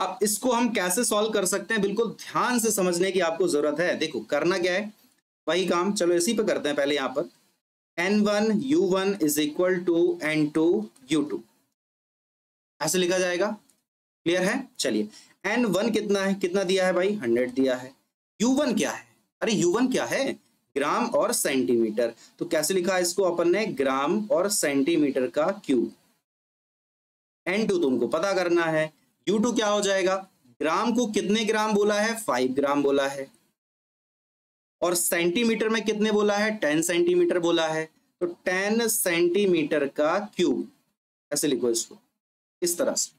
अब इसको हम कैसे सॉल्व कर सकते हैं, बिल्कुल ध्यान से समझने की आपको जरूरत है। देखो करना क्या है, वही काम, चलो इसी पे करते हैं। पहले यहां पर N1 U1 is equal to N2 U2 ऐसे लिखा जाएगा। क्लियर है? चलिए N1 कितना है, कितना दिया है भाई 100 दिया है। U1 क्या है, अरे U1 क्या है, ग्राम और सेंटीमीटर। तो कैसे लिखा है इसको अपन ने, ग्राम और सेंटीमीटर का क्यूब। N2 तुमको पता करना है, U2 क्या हो जाएगा, ग्राम को कितने ग्राम बोला है 5 ग्राम बोला है और सेंटीमीटर में कितने बोला है 10 सेंटीमीटर बोला है, तो 10 सेंटीमीटर का क्यूब। ऐसे लिखो इसको इस तरह से।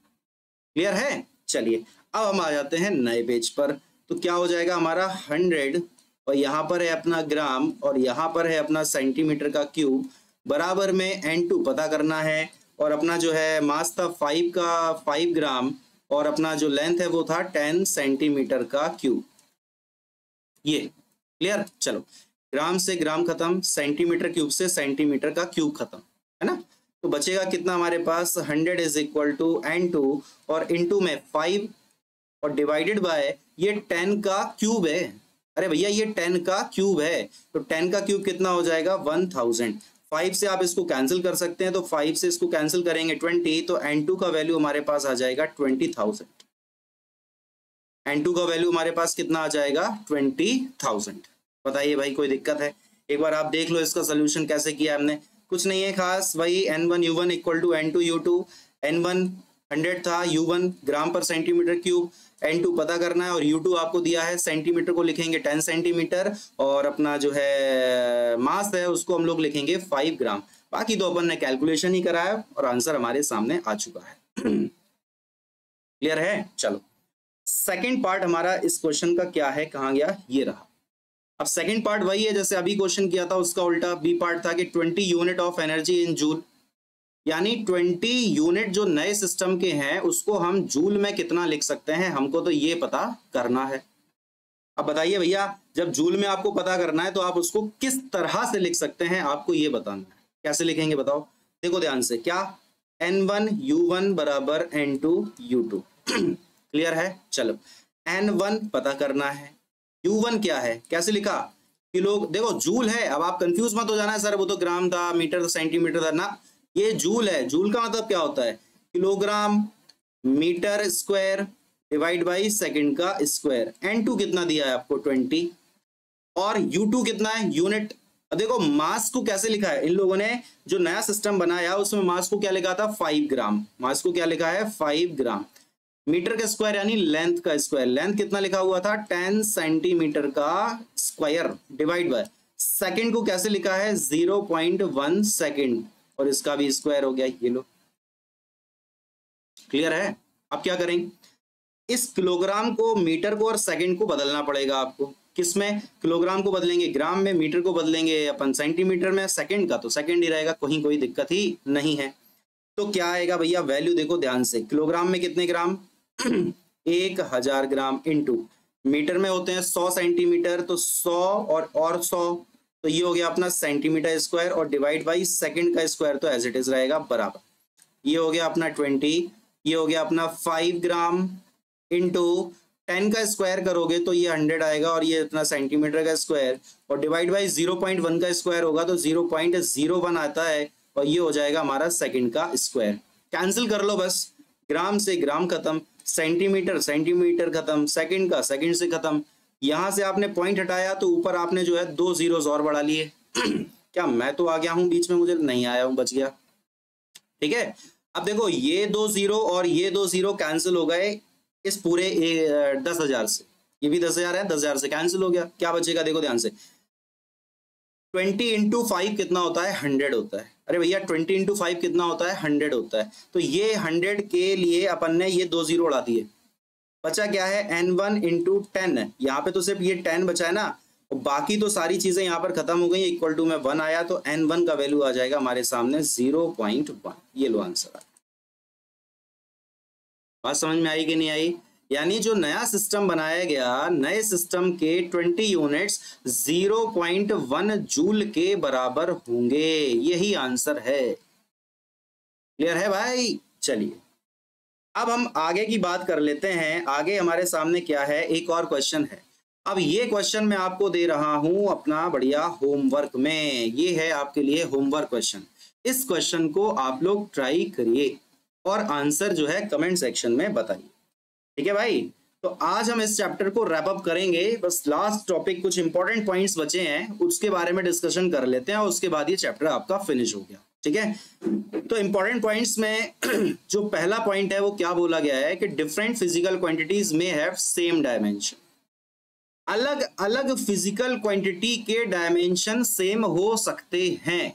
क्लियर है? चलिए अब हम आ जाते हैं नए पेज पर। तो क्या हो जाएगा हमारा 100 और यहाँ पर है अपना ग्राम और यहाँ पर है अपना सेंटीमीटर का क्यूब, बराबर में N2 पता करना है और अपना जो है मास था 5 ग्राम और अपना जो लेंथ है वो था 10 सेंटीमीटर का क्यूब। ये क्लियर? चलो ग्राम से ग्राम खत्म, सेंटीमीटर क्यूब से सेंटीमीटर का क्यूब खत्म, है ना। तो बचेगा कितना हमारे पास, 100 इज इक्वल टू N2 और इनटू में 5 और डिवाइडेड बाय ये 10 का क्यूब है। अरे भैया ये 10 का क्यूब है, तो 10 का क्यूब कितना हो जाएगा 1000। 5 से आप इसको कैंसिल कर सकते हैं, तो 5 से इसको कैंसिल करेंगे 20, तो N2 का वैल्यू हमारे पास आ जाएगा 20,000। N2 का वैल्यू हमारे पास कितना आ जाएगा 20,000। बताइए भाई कोई दिक्कत है? एक बार आप देख लो इसका सोल्यूशन कैसे किया हमने। कुछ नहीं है खास, वही N1 U1 equal to N2 U2। N1 100 था, U1 ग्राम पर सेंटीमीटर क्यूब, N2 पता करना है और U2 आपको दिया है, सेंटीमीटर को लिखेंगे 10 सेंटीमीटर और अपना जो है मास है उसको हम लोग लिखेंगे 5 ग्राम। बाकी तो अपन ने कैलकुलेशन ही कराया और आंसर हमारे सामने आ चुका है। क्लियर है? चलो सेकेंड पार्ट हमारा इस क्वेश्चन का क्या है, कहाँ गया, ये रहा। अब सेकंड पार्ट वही है जैसे अभी क्वेश्चन किया था उसका उल्टा। बी पार्ट था कि 20 unit of energy in joule, यानी 20 यूनिट जो नए सिस्टम के हैं उसको हम जूल में कितना लिख सकते हैं, हमको तो ये पता करना है। अब बताइए भैया, जब जूल में आपको पता करना है तो आप उसको किस तरह से लिख सकते हैं, आपको ये बताना है। कैसे लिखेंगे बताओ, देखो ध्यान से, क्या N1 U1 बराबर N2 U2 क्लियर है। चलो N1 पता करना है, U1 क्या है, कैसे लिखा, किलो, देखो जूल है। अब आप कंफ्यूज मत हो जाना है, सर वो तो ग्राम था, मीटर था, सेंटीमीटर था ना, ये जूल है। जूल का मतलब क्या होता है, kilogram metre square divide by second का स्क्वायर। N2 कितना दिया है आपको 20, और U2 कितना है, यूनिट। देखो मास को कैसे लिखा है, इन लोगों ने जो नया सिस्टम बनाया उसमें मास को क्या लिखा था, 5 ग्राम। मास को क्या लिखा है, 5 ग्राम। मीटर का स्क्वायर यानी लेंथ का स्क्वायर, लेंथ कितना लिखा हुआ था, 10 सेंटीमीटर का स्क्वायर डिवाइड बाय सेकंड को कैसे लिखा है, 0.1 सेकंड, और इसका भी स्क्वायर हो गया, ये लो। क्लियर है। अब क्या करेंगे, इस किलोग्राम को मीटर को और सेकंड को बदलना पड़ेगा आपको। किसमें, किलोग्राम को बदलेंगे ग्राम में, मीटर को बदलेंगे अपन सेंटीमीटर में, सेकंड का तो सेकंड ही रहेगा, कहीं कोई दिक्कत ही नहीं है। तो क्या आएगा भैया, वैल्यू देखो ध्यान से, किलोग्राम में कितने ग्राम 1000 ग्राम, इंटू मीटर में होते हैं 100 सेंटीमीटर, तो 100 और 100, तो ये हो गया अपना सेंटीमीटर स्क्वायर, और डिवाइड बाई सेकंड का स्क्वायर तो एज इट इज रहेगा बराबर। ये हो गया अपना 20, ये हो गया अपना 5 ग्राम इंटू 10 का स्क्वायर करोगे तो ये 100 आएगा, और ये इतना सेंटीमीटर का स्क्वायर, और डिवाइड बाई 0.1 का स्क्वायर होगा तो 0.01 आता है, और ये हो जाएगा हमारा सेकंड का स्क्वायर। कैंसिल कर लो बस, ग्राम से ग्राम खत्म, सेंटीमीटर सेंटीमीटर खत्म, सेकंड का सेकंड से खत्म। यहां से आपने पॉइंट हटाया तो ऊपर आपने जो है 2 जीरोस और बढ़ा लिए क्या मैं तो आ गया हूं बीच में, मुझे नहीं आया हूं, बच गया। ठीक है, अब देखो ये 2 जीरो और ये 2 जीरो कैंसिल हो गए इस पूरे 10,000 से, ये भी 10,000 है, 10,000 से कैंसिल हो गया, क्या बचेगा देखो ध्यान से, 20 इंटू 5 कितना होता है, 100 होता है। अरे भैया 20 इंटू 5 कितना होता है, 100 होता है। तो ये 100 के लिए अपन ने ये 2 जीरो उड़ा दिए, बचा क्या है, N1 इंटू 10, यहाँ पे तो सिर्फ ये 10 बचा है ना, और बाकी तो सारी चीजें यहाँ पर खत्म हो गई, इक्वल टू में 1 आया, तो N1 का वैल्यू आ जाएगा हमारे सामने 0.1। ये लो आंसर। बात समझ में आई कि नहीं आई, यानी जो नया सिस्टम बनाया गया, नए सिस्टम के 20 यूनिट्स 0.1 जूल के बराबर होंगे, यही आंसर है। क्लियर है भाई। चलिए अब हम आगे की बात कर लेते हैं। आगे हमारे सामने क्या है, एक और क्वेश्चन है। अब ये क्वेश्चन मैं आपको दे रहा हूं अपना बढ़िया होमवर्क में, ये है आपके लिए होमवर्क क्वेश्चन। इस क्वेश्चन को आप लोग ट्राई करिए और आंसर जो है कमेंट सेक्शन में बताइए। ठीक है भाई, तो आज हम इस चैप्टर को रैप अप करेंगे, बस लास्ट टॉपिक कुछ इंपॉर्टेंट पॉइंट्स बचे हैं उसके बारे में डिस्कशन कर लेते हैं, और उसके बाद ये चैप्टर आपका फिनिश हो गया। ठीक है, तो इंपॉर्टेंट पॉइंट्स में जो पहला पॉइंट है वो क्या बोला गया है कि डिफरेंट फिजिकल क्वांटिटीज में हैव सेम डायमेंशन। अलग अलग फिजिकल क्वांटिटी के डायमेंशन सेम हो सकते हैं।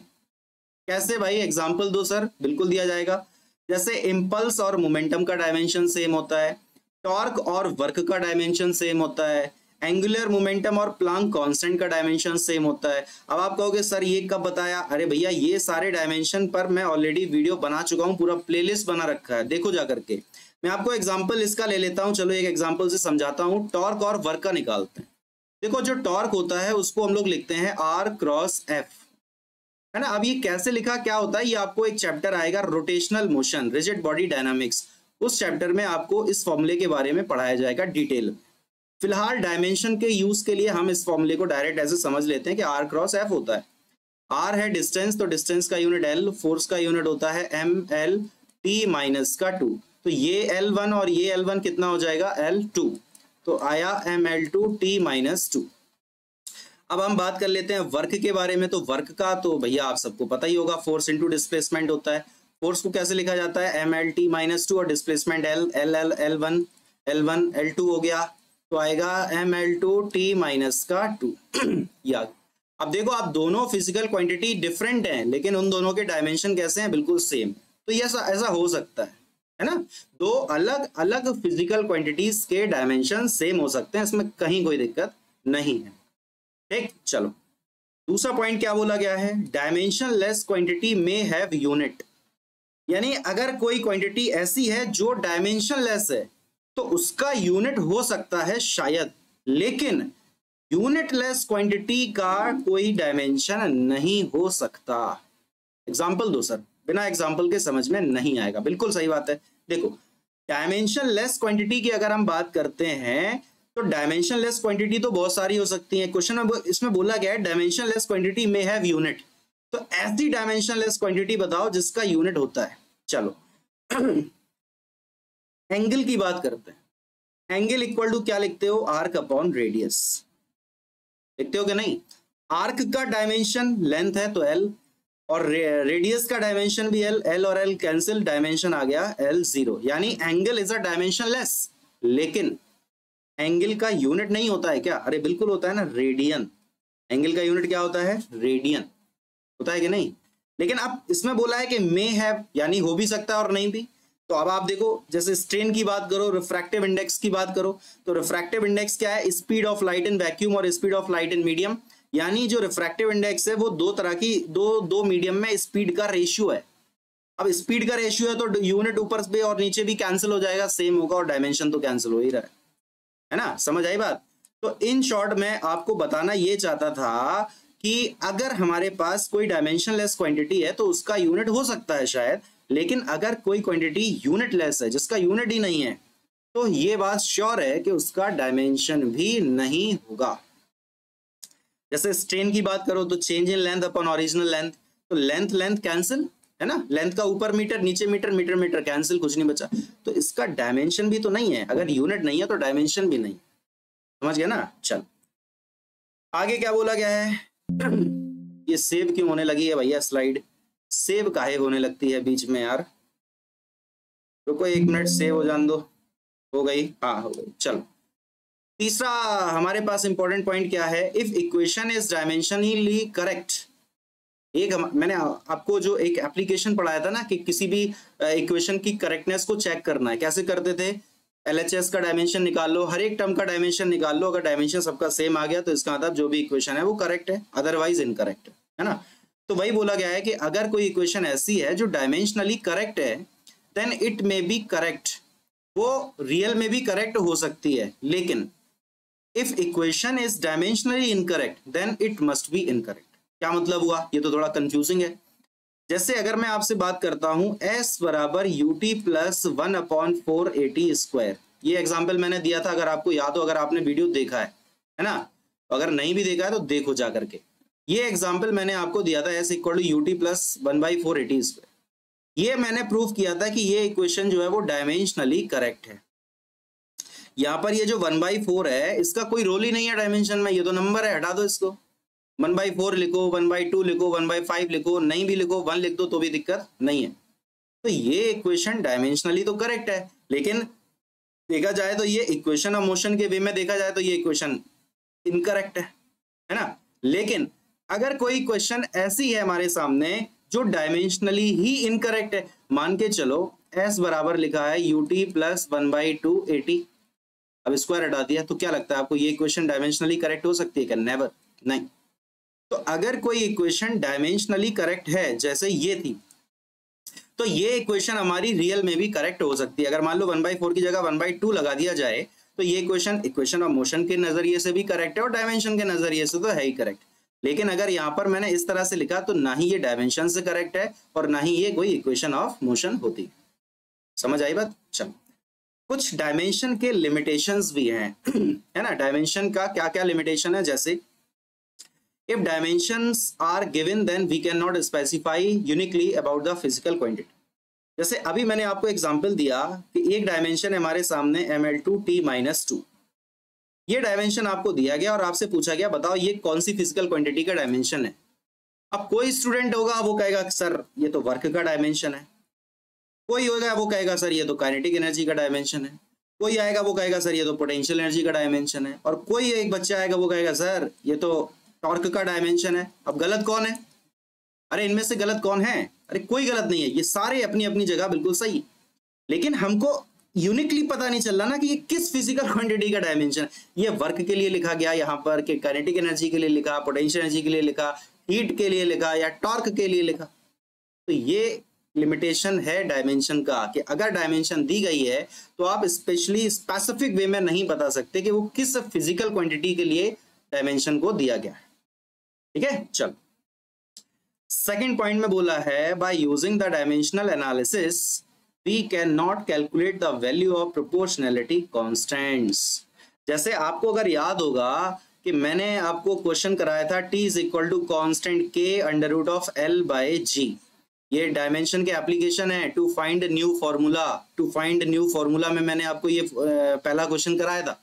कैसे भाई, एग्जांपल दो सर। बिल्कुल दिया जाएगा, जैसे इम्पल्स और मोमेंटम का डायमेंशन सेम होता है, टॉर्क और वर्क का डायमेंशन सेम होता है, एंगुलर मोमेंटम और प्लांक कांस्टेंट का डायमेंशन सेम होता है। अब आप कहोगे सर ये कब बताया, अरे भैया ये सारे डायमेंशन पर मैं ऑलरेडी वीडियो बना चुका हूँ, पूरा प्लेलिस्ट बना रखा है, देखो जा करके। मैं आपको एग्जांपल इसका ले लेता हूँ, चलो एक एग्जांपल से समझाता हूँ। टॉर्क और वर्क का निकालते हैं। देखो जो टॉर्क होता है उसको हम लोग लिखते हैं R क्रॉस F, है ना। अब ये कैसे लिखा, क्या होता है, ये आपको एक चैप्टर आएगा rotational motion rigid body dynamics, उस चैप्टर में आपको इस फॉर्मूले के बारे में पढ़ाया जाएगा डिटेल में। फिलहाल डायमेंशन के यूज के लिए हम इस फॉर्मूले को डायरेक्ट ऐसे समझ लेते हैं कि R क्रॉस F होता है। R है डिस्टेंस, तो डिस्टेंस का यूनिट L, फोर्स का यूनिट होता है ML T माइनस का 2, तो ये L1 और ये L1 कितना हो जाएगा, L2, तो आया ML2 T माइनस 2। अब हम बात कर लेते हैं वर्क के बारे में। तो वर्क का तो भैया आप सबको पता ही होगा, फोर्स इनटू डिस्प्लेसमेंट होता है। फोर्स को कैसे लिखा जाता है, MLT माइनस 2 और डिस्प्लेसमेंट L1 L2 हो गया, तो आएगा ML2 T माइनस का 2 याद। अब देखो आप दोनों फिजिकल क्वांटिटी डिफरेंट हैं, लेकिन उन दोनों के डायमेंशन कैसे हैं, बिल्कुल सेम। तो ये ऐसा हो सकता है ना, दो अलग अलग फिजिकल क्वांटिटीज के डायमेंशन सेम हो सकते हैं, इसमें कहीं कोई दिक्कत नहीं है। ठीक, चलो दूसरा पॉइंट क्या बोला गया है, डायमेंशन लेस क्वांटिटी में हैव यूनिट। यानी अगर कोई क्वांटिटी ऐसी है जो डायमेंशनलेस है तो उसका यूनिट हो सकता है शायद, लेकिन यूनिटलेस क्वांटिटी का कोई डायमेंशन नहीं हो सकता। एग्जाम्पल दो सर, बिना एग्जाम्पल के समझ में नहीं आएगा। बिल्कुल सही बात है। देखो, डायमेंशन लेस क्वांटिटी की अगर हम बात करते हैं तो डायमेंशन लेस क्वांटिटी तो बहुत सारी हो सकती है। क्वेश्चन में इसमें बोला गया है डायमेंशन लेस क्वांटिटी में हैव यूनिट, तो ऐसी डायमेंशन लेस क्वांटिटी बताओ जिसका यूनिट होता है। चलो एंगल की बात करते हैं। एंगल इक्वल टू क्या लिखते हो, आर्क अपॉन रेडियस, लिखते हो कि नहीं। आर्क का डायमेंशन लेंथ है तो एल, और रेडियस का डायमेंशन भी एल, एल और एल कैंसिल, डायमेंशन आ गया एल 0, यानी angle is a dimension less. लेकिन एंगल का यूनिट नहीं होता है क्या? अरे बिल्कुल होता है ना, रेडियन। एंगल का यूनिट क्या होता है? रेडियन होता है कि नहीं। लेकिन अब इसमें बोला है कि मे हैव, यानी हो भी सकता है और नहीं भी। तो अब आप देखो, जैसे स्ट्रेन की बात करो, रिफ्रैक्टिव इंडेक्स की बात करो, तो रिफ्रैक्टिव इंडेक्स क्या है? Speed of light in vacuum और speed of light in medium. यानी जो रिफ्रैक्टिव इंडेक्स है वो दो तरह की, दो मीडियम में स्पीड का रेशियो है। अब स्पीड का रेशियो है तो यूनिट ऊपर भी और नीचे भी कैंसिल हो जाएगा, सेम होगा, और डायमेंशन तो कैंसिल हो ही रहा है ना। समझ आई बात? तो इन शॉर्ट में आपको बताना ये चाहता था कि अगर हमारे पास कोई डायमेंशनलेस क्वांटिटी है तो उसका यूनिट हो सकता है शायद, लेकिन अगर कोई क्वांटिटी यूनिटलेस है जिसका यूनिट ही नहीं है तो ये बात श्योर है कि उसका डायमेंशन भी नहीं होगा। जैसे स्ट्रेन की बात करो तो change in length upon original length, तो लेंथ लेंथ कैंसिल है ना, लेंथ का ऊपर मीटर नीचे मीटर, मीटर मीटर कैंसिल, कुछ नहीं बचा। तो इसका डायमेंशन भी तो नहीं है, अगर यूनिट नहीं है तो डायमेंशन भी नहीं। समझ गया ना। चल आगे क्या बोला गया है। ये सेव क्यों होने लगी है भैया स्लाइड? सेव काहे होने लगती है बीच में यार? रुको 1 मिनट, सेव हो जान दो। हो गई? हाँ हो गई। चलो तीसरा हमारे पास इंपॉर्टेंट पॉइंट क्या है, if equation is dimensionally correct. एक मैंने आपको जो एक एप्लीकेशन पढ़ाया था ना कि किसी भी इक्वेशन की करेक्टनेस को चेक करना है, कैसे करते थे? LHS का डायमेंशन निकाल लो, हर एक टर्म का डायमेंशन निकाल लो, अगर डायमेंशन सबका सेम आ गया तो इसका मतलब जो भी इक्वेशन है वो करेक्ट है, अदरवाइज इनकरेक्ट है ना। तो वही बोला गया है कि अगर कोई इक्वेशन ऐसी है जो डायमेंशनली करेक्ट है then it may be correct, वो रियल में भी करेक्ट हो सकती है, लेकिन if equation is dimensionally incorrect then it must be incorrect. क्या मतलब हुआ? ये तो थोड़ा कंफ्यूजिंग है। जैसे अगर मैं आपसे बात करता हूं s बराबर ut प्लस 1/480 स्क्वायर, ये एग्जाम्पल मैंने दिया था, अगर आपको याद हो, अगर आपने वीडियो देखा है ना, अगर नहीं भी देखा है तो देखो जा करके। ये एग्जाम्पल मैंने आपको दिया था s equal to ut plus 1/480 square. ये मैंने प्रूव किया था कि ये इक्वेशन जो है वो डायमेंशनली करेक्ट है। यहाँ पर ये जो 1/4 है इसका कोई रोल ही नहीं है डायमेंशन में, ये तो नंबर है, हटा दो इसको। 1/4 लिखो, 1/2 लिखो, 1/5 लिखो, नहीं भी लिखो, 1 लिख दो तो भी दिक्कत नहीं है। तो ये इक्वेशन डायमेंशनली तो करेक्ट है, लेकिन देखा जाए तो ये इक्वेशन ऑफ मोशन के वे में देखा जाए तो ये इक्वेशन इनकरेक्ट है ना। लेकिन अगर कोई इक्वेशन ऐसी है हमारे सामने जो डायमेंशनली ही इनकरेक्ट है, मान के चलो s बराबर लिखा है ut प्लस 1/280, अब स्क्वायर हटा दिया, तो क्या लगता है आपको ये इक्वेशन डायमेंशनली करेक्ट हो सकती है क्या? नेवर, नहीं। तो अगर कोई इक्वेशन डायमेंशनली करेक्ट है जैसे ये थी, तो ये इक्वेशन हमारी रियल में भी करेक्ट हो सकती है। अगर मान लो 1/4 की जगह 1/2 लगा दिया जाए तो ये इक्वेशन ऑफ मोशन के नजरिए से भी करेक्ट है और डायमेंशन के नजरिए से तो है ही करेक्ट। लेकिन अगर यहाँ पर मैंने इस तरह से लिखा तो ना ही ये डायमेंशन से करेक्ट है और ना ही ये कोई इक्वेशन ऑफ मोशन होती। समझ आई बात? चलो कुछ डायमेंशन के लिमिटेशंस भी हैं है ना। डायमेंशन का क्या क्या लिमिटेशन है, जैसे if dimensions are given then we cannot specify uniquely about the physical quantity। जैसे अभी मैंने आपको एग्जांपल दिया कि एक डायमेंशन है हमारे सामने ml2t-2, ये डायमेंशन आपको दिया गया और आपसे पूछा गया बताओ ये कौन सी फिजिकल क्वांटिटी का डायमेंशन है। अब कोई स्टूडेंट होगा वो कहेगा सर ये तो वर्क का डायमेंशन है, कोई होगा वो कहेगा सर ये तो काइनेटिक एनर्जी का डायमेंशन है, कोई आएगा वो कहेगा सर ये तो पोटेंशियल एनर्जी का डायमेंशन है, और कोई एक बच्चा आएगा वो कहेगा सर ये तो टॉर्क का डायमेंशन है। अब गलत कौन है? अरे इनमें से गलत कौन है? अरे कोई गलत नहीं है, ये सारे अपनी अपनी जगह बिल्कुल सही, लेकिन हमको यूनिकली पता नहीं चल रहा ना कि ये किस फिजिकल क्वांटिटी का डायमेंशन है। ये वर्क के लिए लिखा गया यहाँ पर कि काइनेटिक एनर्जी के लिए लिखा, पोटेंशियल एनर्जी के लिए लिखा, हीट के लिए लिखा या टॉर्क के लिए लिखा। तो ये लिमिटेशन है डायमेंशन का कि अगर डायमेंशन दी गई है तो आप स्पेशली स्पेसिफिक वे में नहीं बता सकते कि वो किस फिजिकल क्वांटिटी के लिए डायमेंशन को दिया गया है। ठीक है, चलो सेकेंड पॉइंट में बोला है by using the dimensional analysis we can not calculate the value of proportionality constants. जैसे आपको अगर याद होगा कि मैंने आपको क्वेश्चन कराया था t is equal to constant k under root of l by g। ये डायमेंशन के एप्लीकेशन है to find new formula. To find new formula में मैंने आपको ये पहला क्वेश्चन कराया था।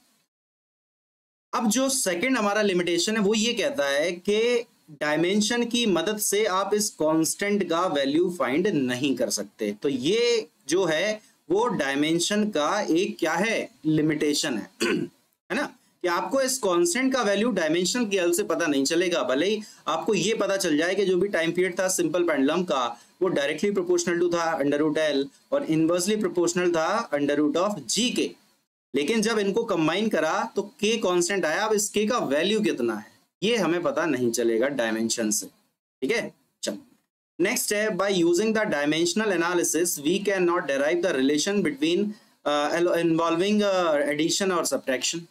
अब जो सेकंड हमारा लिमिटेशन है वो ये कहता है कि डायमेंशन की मदद से आप इस कांस्टेंट का वैल्यू फाइंड नहीं कर सकते। तो ये जो है वो डायमेंशन का एक क्या है, लिमिटेशन है ना, कि आपको इस कांस्टेंट का वैल्यू डायमेंशन की हेल्प से पता नहीं चलेगा। भले ही आपको ये पता चल जाए कि जो भी टाइम पीरियड था सिंपल पेंडुलम का वो डायरेक्टली प्रोपोर्शनल टू था अंडर रूट एल और इनवर्सली प्रोपोर्शनल था अंडर रूट ऑफ जी के, लेकिन जब इनको कंबाइन करा तो के कांस्टेंट आया। अब इस के का वैल्यू कितना है ये हमें पता नहीं चलेगा डायमेंशन से। ठीक है, चलो नेक्स्ट है by using the dimensional analysis we can not derive the relation between involving addition और सब्ट्रैक्शन।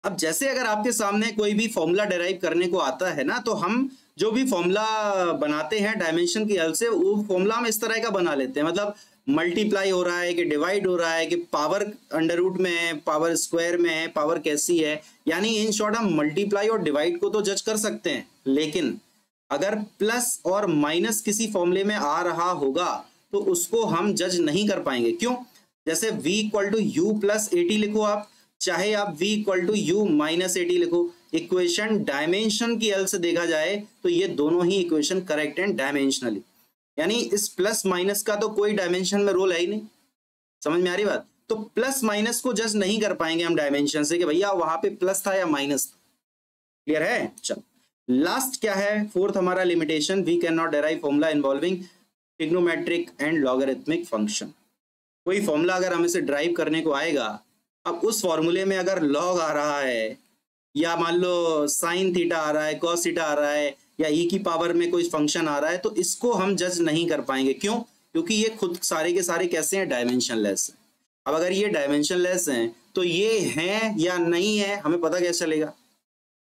अब जैसे अगर आपके सामने कोई भी फॉर्मूला डेराइव करने को आता है ना, तो हम जो भी फॉर्मूला बनाते हैं डायमेंशन की हेल्प से वो फॉर्मूला हम इस तरह का बना लेते हैं, मतलब मल्टीप्लाई हो रहा है कि डिवाइड हो रहा है कि पावर अंडर रूट में है, पावर स्क्वायर में है, पावर कैसी है। यानी इन शॉर्ट हम मल्टीप्लाई और डिवाइड को तो जज कर सकते हैं, लेकिन अगर प्लस और माइनस किसी फॉर्मूले में आ रहा होगा तो उसको हम जज नहीं कर पाएंगे। क्यों? जैसे v equal to u plus at लिखो आप, चाहे आप v equal to u minus at लिखो, इक्वेशन डायमेंशन की हेल्प से देखा जाए तो ये दोनों ही इक्वेशन करेक्ट हैं डायमेंशनली। यानी इस प्लस माइनस का तो कोई डायमेंशन में रोल है ही नहीं। समझ में आ रही बात? तो प्लस माइनस को जज नहीं कर पाएंगे हम डायमेंशन से कि भैया वहां पे प्लस था या माइनस था। क्लियर है? चलो लास्ट क्या है, फोर्थ हमारा limitation, we can not derive formula involving trigonometric and logarithmic function. कोई फॉर्मूला अगर हमें से ड्राइव करने को आएगा, अब उस फॉर्मूले में अगर लॉग आ रहा है या मान लो साइन थीटा आ रहा है, कॉस थीटा आ रहा है या ई की पावर में कोई फंक्शन आ रहा है, तो इसको हम जज नहीं कर पाएंगे। क्यों? क्योंकि ये खुद सारे के सारे कैसे हैं, डायमेंशनलेस हैं। अब अगर ये डायमेंशनलेस हैं तो ये हैं या नहीं है हमें पता कैसे चलेगा?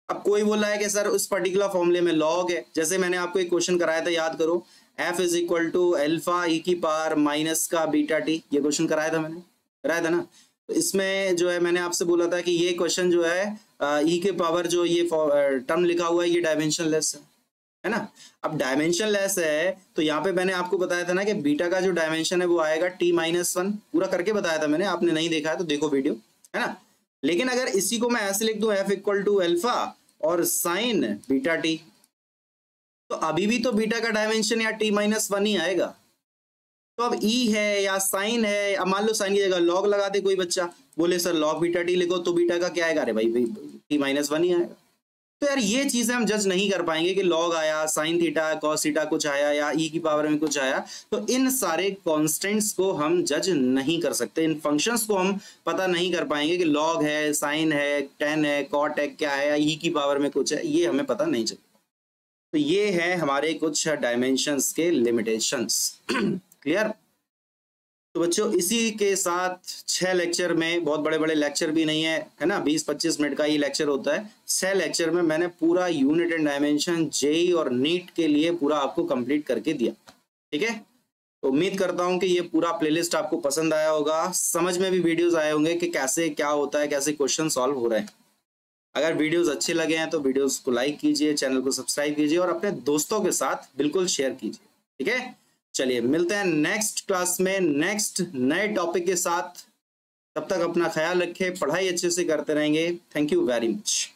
अब कोई बोल रहा है कि सर उस पर्टिकुलर फॉर्मूले में लॉग है, जैसे मैंने आपको एक क्वेश्चन कराया था, याद करो, F is equal to alpha e की पावर माइनस का बीटा टी, ये क्वेश्चन कराया था मैंने, कराया था ना। तो इसमें जो है मैंने आपसे बोला था कि ये क्वेश्चन जो है ई के पावर जो ये टर्म लिखा हुआ है ये डायमेंशनलेस है ना। अब डायमेंशनलेस है तो यहाँ पे मैंने आपको बताया था ना कि बीटा का जो डायमेंशन है वो आएगा t-1, पूरा करके बताया था मैंने, आपने नहीं देखा है तो देखो वीडियो, है ना। लेकिन अगर इसी को मैं ऐसे लिख दूं f इक्वल टू एल्फा और साइन बीटा टी, तो अभी भी तो बीटा का डायमेंशन या t-1 ही आएगा। तो अब ई है या साइन है, अब मान लो साइन की जगह लॉग लगा दे कोई बच्चा, बोले सर लॉग बीटा टी लिखो, तो बीटा का क्या आएगा? अरे भाई t-1 ही आएगा। तो यार ये चीजें हम जज नहीं कर पाएंगे कि लॉग आया, साइन थीटा, कॉस थीटा कुछ आया या ई की पावर में कुछ आया, तो इन सारे कांस्टेंट्स को हम जज नहीं कर सकते। इन फंक्शंस को हम पता नहीं कर पाएंगे कि लॉग है, साइन है, टेन है, कॉट है, क्या है, या ई की पावर में कुछ है, ये हमें पता नहीं चलेगा। तो ये है हमारे कुछ डायमेंशंस के लिमिटेशंस। क्लियर? तो बच्चों इसी के साथ 6 लेक्चर में, बहुत बड़े बड़े लेक्चर भी नहीं है ना, 20-25 मिनट का ही लेक्चर होता है, 6 लेक्चर में मैंने पूरा यूनिट एंड डायमेंशन जेई और नीट के लिए पूरा आपको कंप्लीट करके दिया। ठीक है, तो उम्मीद करता हूं कि ये पूरा प्लेलिस्ट आपको पसंद आया होगा, समझ में भी वीडियोस आए होंगे कि कैसे क्या होता है, कैसे क्वेश्चन सॉल्व हो रहे हैं। अगर वीडियोस अच्छे लगे हैं तो वीडियोस को लाइक कीजिए, चैनल को सब्सक्राइब कीजिए और अपने दोस्तों के साथ बिल्कुल शेयर कीजिए। ठीक है, चलिए मिलते हैं नेक्स्ट क्लास में नेक्स्ट नए टॉपिक के साथ। तब तक अपना ख्याल रखें, पढ़ाई अच्छे से करते रहेंगे। Thank you very much.